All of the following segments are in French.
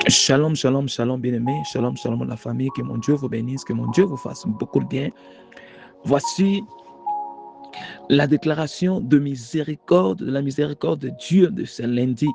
Shalom, shalom, shalom, bien-aimé. Shalom, shalom à la famille. Que mon Dieu vous bénisse, que mon Dieu vous fasse beaucoup de bien. Voici la déclaration de miséricorde, de la miséricorde de Dieu de ce lundi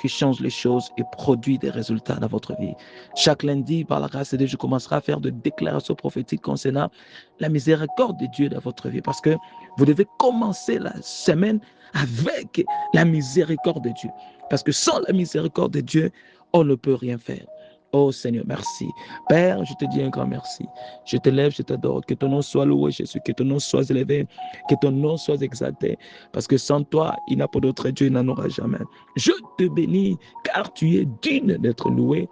qui change les choses et produit des résultats dans votre vie. Chaque lundi, par la grâce de Dieu, je commencerai à faire de déclarations prophétiques concernant la miséricorde de Dieu dans votre vie parce que vous devez commencer la semaine avec la miséricorde de Dieu. Parce que sans la miséricorde de Dieu, on ne peut rien faire. Oh Seigneur, merci. Père, je te dis un grand merci. Je te lève, je t'adore. Que ton nom soit loué, Jésus. Que ton nom soit élevé. Que ton nom soit exalté. Parce que sans toi, il n'y a pas d'autre Dieu, il n'en aura jamais. Je te bénis, car tu es digne d'être loué.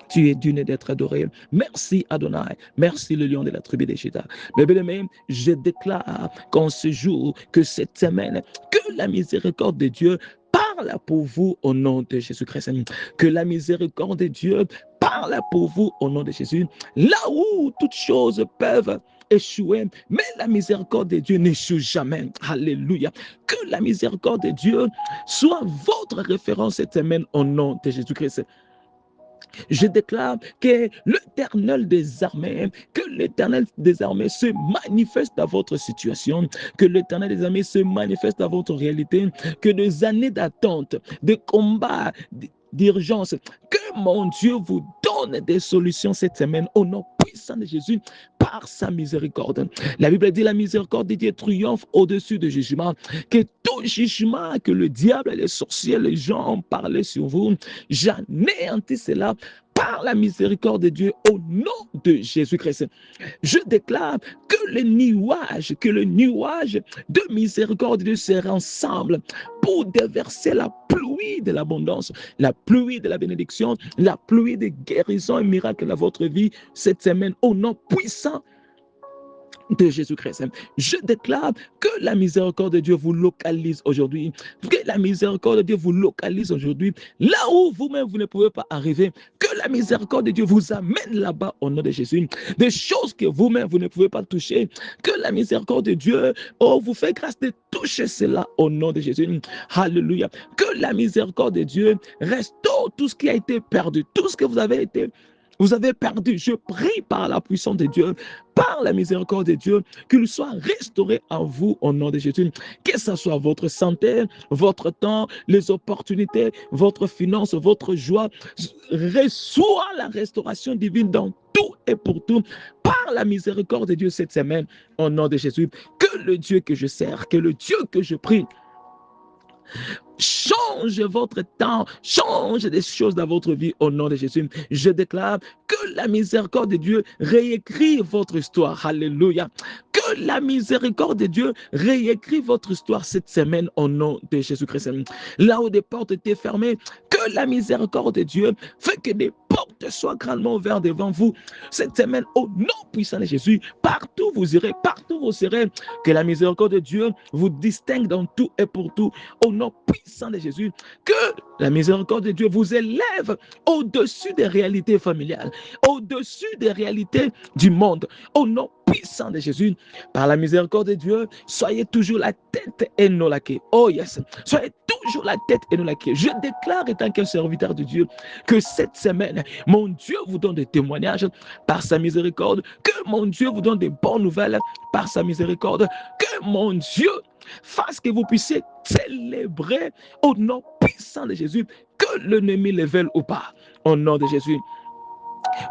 Tu es digne d'être adoré. Merci Adonai. Merci le lion de la tribu des Juda. Mais bien aimé, je déclare qu'en ce jour, que cette semaine, que la miséricorde de Dieu parle pour vous au nom de Jésus-Christ. Que la miséricorde de Dieu parle pour vous au nom de Jésus. Là où toutes choses peuvent échouer, mais la miséricorde de Dieu n'échoue jamais. Alléluia. Que la miséricorde de Dieu soit votre référence cette semaine au nom de Jésus-Christ. Je déclare que l'Éternel des armées, que l'Éternel des armées se manifeste dans votre situation, que l'Éternel des armées se manifeste dans votre réalité, que des années d'attente, de combat, d'urgence, que mon Dieu vous donne des solutions cette semaine au nom puissant de Jésus par sa miséricorde. La Bible dit la miséricorde de Dieu triomphe au-dessus du jugement, que tout jugement que le diable et les sorciers, les gens ont parlé sur vous, j'anéantis cela par la miséricorde de Dieu au nom de Jésus-Christ. Je déclare que le nuage de miséricorde de Dieu se rassemble pour déverser la pluie de l'abondance, la pluie de la bénédiction, la pluie de guérison et miracles dans votre vie cette semaine au nom puissant de Jésus-Christ. Je déclare que la miséricorde de Dieu vous localise aujourd'hui, que la miséricorde de Dieu vous localise aujourd'hui, là où vous-même vous ne pouvez pas arriver, que la miséricorde de Dieu vous amène là-bas au nom de Jésus, des choses que vous-même vous ne pouvez pas toucher, que la miséricorde de Dieu vous fait grâce de toucher cela au nom de Jésus. Alléluia. Que la miséricorde de Dieu restaure tout ce qui a été perdu, tout ce que vous avez perdu. Je prie par la puissance de Dieu, par la miséricorde de Dieu, qu'il soit restauré en vous au nom de Jésus. Que ce soit votre santé, votre temps, les opportunités, votre finance, votre joie, reçoit la restauration divine dans tout et pour tout, par la miséricorde de Dieu cette semaine, au nom de Jésus. Que le Dieu que je sers, que le Dieu que je prie, change votre temps, change des choses dans votre vie au nom de Jésus. Je déclare que la miséricorde de Dieu réécrit votre histoire. Alléluia. Que la miséricorde de Dieu réécrit votre histoire cette semaine au nom de Jésus-Christ. Là où des portes étaient fermées, que la miséricorde de Dieu fait que des portes soient grandement ouvertes devant vous cette semaine au nom puissant de Jésus. Partout vous irez, partout vous serez. Que la miséricorde de Dieu vous distingue dans tout et pour tout au nom puissant de Jésus. Que la miséricorde de Dieu vous élève au-dessus des réalités familiales, au-dessus des réalités du monde, au nom puissant de Jésus. Par la miséricorde de Dieu, soyez toujours la tête et non la queue. Oh yes, soyez toujours la tête et non la queue. Je déclare, étant qu'un serviteur de Dieu, que cette semaine, mon Dieu vous donne des témoignages par sa miséricorde, que mon Dieu vous donne des bonnes nouvelles par sa miséricorde, que mon Dieu fasse que vous puissiez célébrer au nom puissant de Jésus, que l'ennemi le veuille ou pas, au nom de Jésus.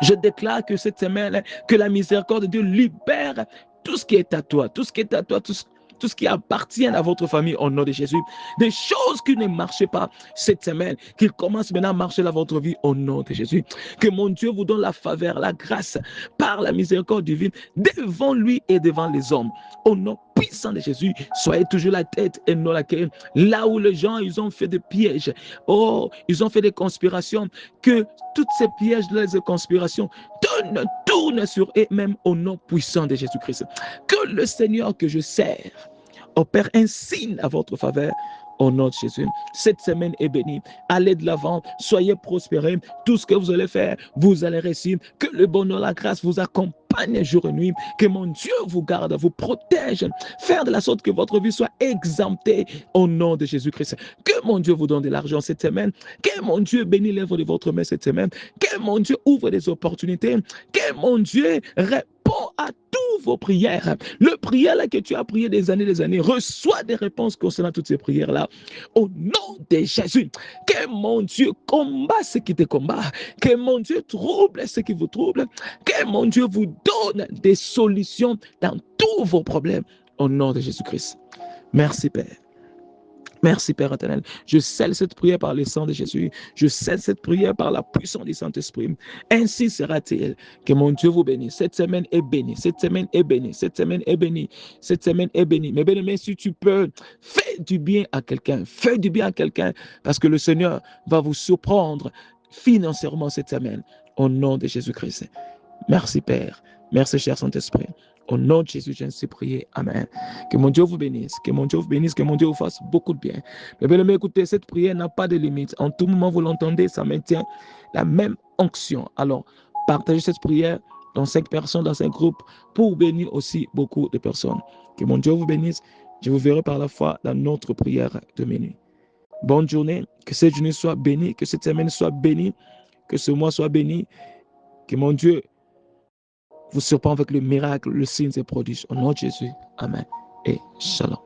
Je déclare que cette semaine, que la miséricorde de Dieu libère tout ce qui est à toi, tout ce qui est à toi, tout ce qui appartient à votre famille au nom de Jésus. Des choses qui ne marchaient pas cette semaine, qui commencent maintenant à marcher dans votre vie au nom de Jésus. Que mon Dieu vous donne la faveur, la grâce, par la miséricorde divine, devant lui et devant les hommes. Au nom puissant de Jésus, soyez toujours la tête et non la queue. Là où les gens, ils ont fait des pièges, ils ont fait des conspirations, que toutes ces pièges, les conspirations, tournent sur eux-mêmes au nom puissant de Jésus-Christ. Que le Seigneur que je sers opère un signe à votre faveur au nom de Jésus. Cette semaine est bénie. Allez de l'avant, soyez prospérés. Tout ce que vous allez faire, vous allez réussir. Que le bonheur, la grâce vous accompagne accompagne jour et nuit. Que mon Dieu vous garde, vous protège, faire de la sorte que votre vie soit exemptée au nom de Jésus-Christ. Que mon Dieu vous donne de l'argent cette semaine. Que mon Dieu bénisse l'œuvre de votre main cette semaine. Que mon Dieu ouvre des opportunités. Que mon Dieu répond à toutes vos prières. Le prière là que tu as prié des années, reçois des réponses concernant toutes ces prières-là. Au nom de Jésus, que mon Dieu combat ce qui te combat. Que mon Dieu trouble ce qui vous trouble. Que mon Dieu vous donne des solutions dans tous vos problèmes. Au nom de Jésus-Christ. Merci Père. Merci Père éternel. Je scelle cette prière par le sang de Jésus. Je scelle cette prière par la puissance du Saint-Esprit. Ainsi sera-t-il. Que mon Dieu vous bénisse. Cette semaine est bénie. Cette semaine est bénie. Cette semaine est bénie. Cette semaine est bénie. Mais bien-aimé, si tu peux, fais du bien à quelqu'un. Fais du bien à quelqu'un parce que le Seigneur va vous surprendre financièrement cette semaine. Au nom de Jésus-Christ. Merci Père. Merci cher Saint-Esprit. Au nom de Jésus, j'ai ainsi prié. Amen. Que mon Dieu vous bénisse. Que mon Dieu vous bénisse. Que mon Dieu vous fasse beaucoup de bien. Mais bien aimé, écoutez, cette prière n'a pas de limite. En tout moment, vous l'entendez, ça maintient la même onction. Alors, partagez cette prière dans 5 personnes, dans 5 groupes, pour bénir aussi beaucoup de personnes. Que mon Dieu vous bénisse. Je vous verrai par la foi dans notre prière de minuit. Bonne journée. Que cette journée soit bénie. Que cette semaine soit bénie. Que ce mois soit béni. Que mon Dieu vous surprend avec le miracle, le signe et prodiges. Au nom de Jésus. Amen. Et shalom.